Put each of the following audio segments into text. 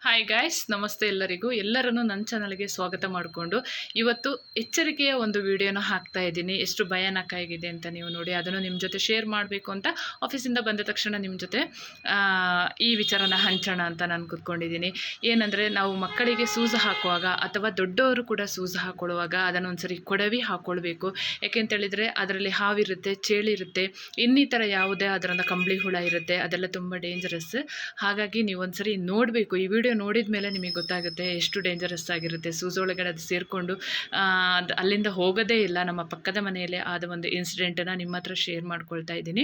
Hi guys, ನಮಸ್ತೆ ಎಲ್ಲರಿಗೂ. ಎಲ್ಲರನ್ನು ನನ್ನ ಚಾನಲ್ಗೆ ಸ್ವಾಗತ ಮಾಡಿಕೊಂಡು ಇವತ್ತು ಎಚ್ಚರಿಕೆಯ ಒಂದು ವಿಡಿಯೋನ ಹಾಕ್ತಾ ಇದ್ದೀನಿ. ಎಷ್ಟು ಭಯಾನಕ ಆಗಿದೆ ಅಂತ ನೀವು ನೋಡಿ. ಅದನ್ನು ನಿಮ್ಮ ಜೊತೆ ಶೇರ್ ಮಾಡಬೇಕು ಅಂತ ಆಫೀಸಿಂದ ಬಂದ ತಕ್ಷಣ ನಿಮ್ಮ ಜೊತೆ ಈ ವಿಚಾರನ ಹಂಚೋಣ ಅಂತ ನಾನು ಕೂತ್ಕೊಂಡಿದ್ದೀನಿ. ಏನಂದರೆ, ನಾವು ಮಕ್ಕಳಿಗೆ ಸೂಜು ಹಾಕುವಾಗ ಅಥವಾ ದೊಡ್ಡವರು ಕೂಡ ಸೂಜು ಹಾಕೊಳ್ಳುವಾಗ ಅದನ್ನು ಒಂದ್ಸರಿ ಕೊಡವಿ ಹಾಕ್ಕೊಳ್ಬೇಕು. ಯಾಕೆಂತೇಳಿದರೆ ಅದರಲ್ಲಿ ಹಾವಿರುತ್ತೆ, ಚೇಳಿರುತ್ತೆ, ಇನ್ನಿತರ ಯಾವುದೇ ಅದರಿಂದ ಕಂಬಳಿ ಹುಳ ಇರುತ್ತೆ. ಅದೆಲ್ಲ ತುಂಬ ಡೇಂಜರಸ್. ಹಾಗಾಗಿ ನೀವು ಒಂದ್ಸರಿ ನೋಡಬೇಕು. ಈ ವಿಡಿಯೋ ನೋಡಿದ ಮೇಲೆ ನಿಮಗೆ ಗೊತ್ತಾಗುತ್ತೆ ಎಷ್ಟು ಡೇಂಜರಸ್ ಆಗಿರುತ್ತೆ. ಸೂಜೊಳಗಡೆ ಅದು ಸೇರಿಕೊಂಡು ಅಲ್ಲಿಂದ ಹೋಗೋದೇ ಇಲ್ಲ. ನಮ್ಮ ಪಕ್ಕದ ಮನೆಯಲ್ಲೇ ಆದ ಒಂದು ಇನ್ಸಿಡೆಂಟನ್ನು ನಿಮ್ಮ ಹತ್ರ ಶೇರ್ ಮಾಡ್ಕೊಳ್ತಾ ಇದ್ದೀನಿ.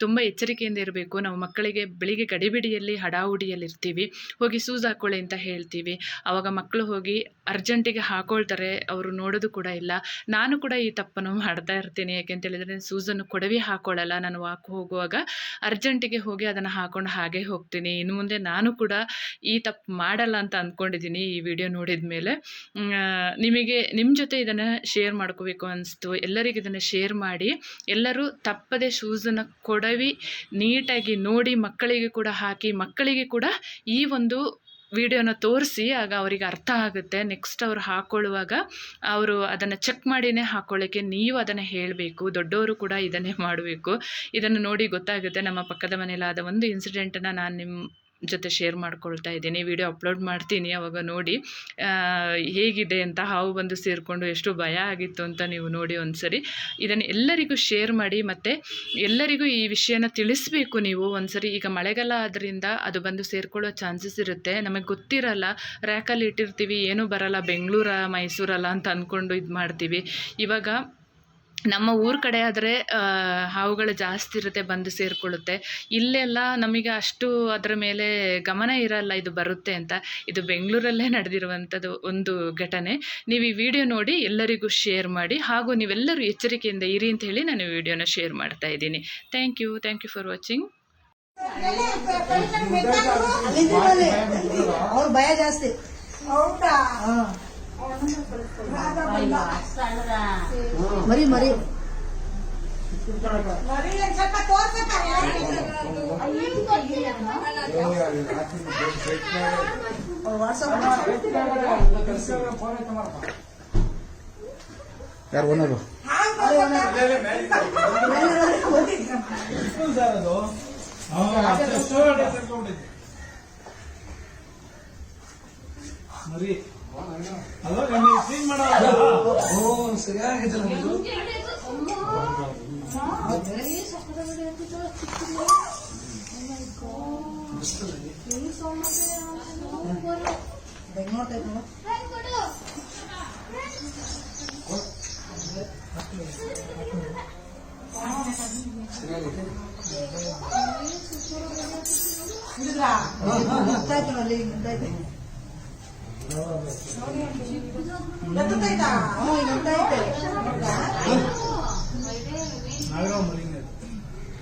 ತುಂಬ ಎಚ್ಚರಿಕೆಯಿಂದ ಇರಬೇಕು. ನಾವು ಮಕ್ಕಳಿಗೆ ಬೆಳಿಗ್ಗೆ ಗಡಿಬಿಡಿಯಲ್ಲಿ ಹಡಾವುಡಿಯಲ್ಲಿ ಇರ್ತೀವಿ, ಹೋಗಿ ಸೂಜು ಹಾಕ್ಕೊಳ್ಳಿ ಅಂತ ಹೇಳ್ತೀವಿ. ಆವಾಗ ಮಕ್ಕಳು ಹೋಗಿ ಅರ್ಜೆಂಟಿಗೆ ಹಾಕೊಳ್ತಾರೆ, ಅವರು ನೋಡೋದು ಕೂಡ ಇಲ್ಲ. ನಾನು ಕೂಡ ಈ ತಪ್ಪನ್ನು ಮಾಡ್ತಾ ಇರ್ತೀನಿ. ಯಾಕೆಂತೇಳಿದರೆ ಸೂಜನ್ನು ಕೊಡವಿ ಹಾಕೊಳ್ಳಲ್ಲ. ನಾನು ವಾಕ್ ಹೋಗುವಾಗ ಅರ್ಜೆಂಟಿಗೆ ಹೋಗಿ ಅದನ್ನು ಹಾಕೊಂಡು ಹಾಗೆ ಹೋಗ್ತೀನಿ. ಇನ್ನು ಮುಂದೆ ನಾನು ಕೂಡ ಈ ತಪ್ಪು ಮಾಡಲ್ಲ ಅಂತ ಅಂದ್ಕೊಂಡಿದ್ದೀನಿ ಈ ವಿಡಿಯೋ ನೋಡಿದ ಮೇಲೆ. ನಿಮಗೆ ನಿಮ್ಮ ಜೊತೆ ಇದನ್ನು ಶೇರ್ ಮಾಡ್ಕೋಬೇಕು ಅನಿಸ್ತು. ಎಲ್ಲರಿಗೂ ಇದನ್ನು ಶೇರ್ ಮಾಡಿ. ಎಲ್ಲರೂ ತಪ್ಪದೆ ಶೂಸನ್ನು ಕೊಡವಿ ನೀಟಾಗಿ ನೋಡಿ ಮಕ್ಕಳಿಗೆ ಕೂಡ ಹಾಕಿ, ಮಕ್ಕಳಿಗೆ ಕೂಡ ಈ ಒಂದು ವಿಡಿಯೋನ ತೋರಿಸಿ. ಆಗ ಅವರಿಗೆ ಅರ್ಥ ಆಗುತ್ತೆ. ನೆಕ್ಸ್ಟ್ ಅವರು ಹಾಕ್ಕೊಳ್ಳುವಾಗ ಅವರು ಅದನ್ನು ಚೆಕ್ ಮಾಡಿನೇ ಹಾಕ್ಕೊಳ್ಳೋಕ್ಕೆ ನೀವು ಅದನ್ನು ಹೇಳಬೇಕು. ದೊಡ್ಡವರು ಕೂಡ ಇದನ್ನೇ ಮಾಡಬೇಕು. ಇದನ್ನು ನೋಡಿ ಗೊತ್ತಾಗುತ್ತೆ. ನಮ್ಮ ಪಕ್ಕದ ಮನೆಯಲ್ಲಿ ಆದ ಒಂದು ಇನ್ಸಿಡೆಂಟನ್ನು ನಾನು ನಿಮ್ಮ ಜೊತೆ ಶೇರ್ ಮಾಡ್ಕೊಳ್ತಾ ಇದ್ದೀನಿ. ವಿಡಿಯೋ ಅಪ್ಲೋಡ್ ಮಾಡ್ತೀನಿ, ಅವಾಗ ನೋಡಿ ಹೇಗಿದೆ ಅಂತ. ಹಾವು ಬಂದು ಸೇರಿಕೊಂಡು ಎಷ್ಟು ಭಯ ಆಗಿತ್ತು ಅಂತ ನೀವು ನೋಡಿ ಒಂದ್ಸರಿ. ಇದನ್ನು ಎಲ್ಲರಿಗೂ ಶೇರ್ ಮಾಡಿ. ಮತ್ತು ಎಲ್ಲರಿಗೂ ಈ ವಿಷಯನ ತಿಳಿಸ್ಬೇಕು ನೀವು ಒಂದ್ಸರಿ. ಈಗ ಮಳೆಗಾಲ ಆದ್ದರಿಂದ ಅದು ಬಂದು ಸೇರ್ಕೊಳ್ಳೋ ಚಾನ್ಸಸ್ ಇರುತ್ತೆ. ನಮಗೆ ಗೊತ್ತಿರಲ್ಲ, ರ್ಯಾಕಲ್ಲಿ ಇಟ್ಟಿರ್ತೀವಿ, ಏನೂ ಬರಲ್ಲ, ಬೆಂಗಳೂರ ಮೈಸೂರಲ್ಲ ಅಂತ ಅಂದ್ಕೊಂಡು ಇದು ಮಾಡ್ತೀವಿ. ಇವಾಗ ನಮ್ಮ ಊರ ಕಡೆ ಆದರೆ ಹಾವುಗಳು ಜಾಸ್ತಿ ಇರುತ್ತೆ, ಬಂದು ಸೇರಿಕೊಳ್ಳುತ್ತೆ. ಇಲ್ಲೆಲ್ಲ ನಮಗೆ ಅಷ್ಟು ಅದರ ಮೇಲೆ ಗಮನ ಇರಲ್ಲ ಇದು ಬರುತ್ತೆ ಅಂತ. ಇದು ಬೆಂಗಳೂರಲ್ಲೇ ನಡೆದಿರುವಂಥದ್ದು ಒಂದು ಘಟನೆ. ನೀವು ಈ ವಿಡಿಯೋ ನೋಡಿ ಎಲ್ಲರಿಗೂ ಶೇರ್ ಮಾಡಿ. ಹಾಗೂ ನೀವೆಲ್ಲರೂ ಎಚ್ಚರಿಕೆಯಿಂದ ಇರಿ ಅಂತ ಹೇಳಿ ನಾನು ಈ ವಿಡಿಯೋನ ಶೇರ್ ಮಾಡ್ತಾ ಇದ್ದೀನಿ. Thank you for watching. ಭಯ ಜಾಸ್ತಿ. ಮರಿ ಮರಿ ಯಾರು ಓನರು? ಮರಿ ಅಲ್ಲ ಕ್ಲೀನ್ ಮಾಡೋದು. ಓ ಸರಿಯಾಗಿದೆಲ್ಲ ಇದು.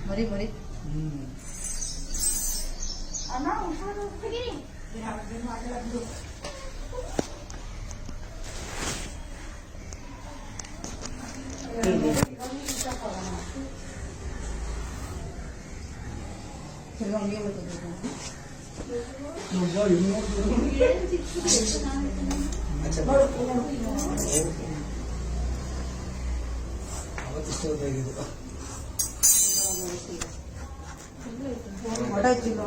ಮರಿ ಮರಿ ಹೊಡೆಯುತ್ತಿಲ್ಲ.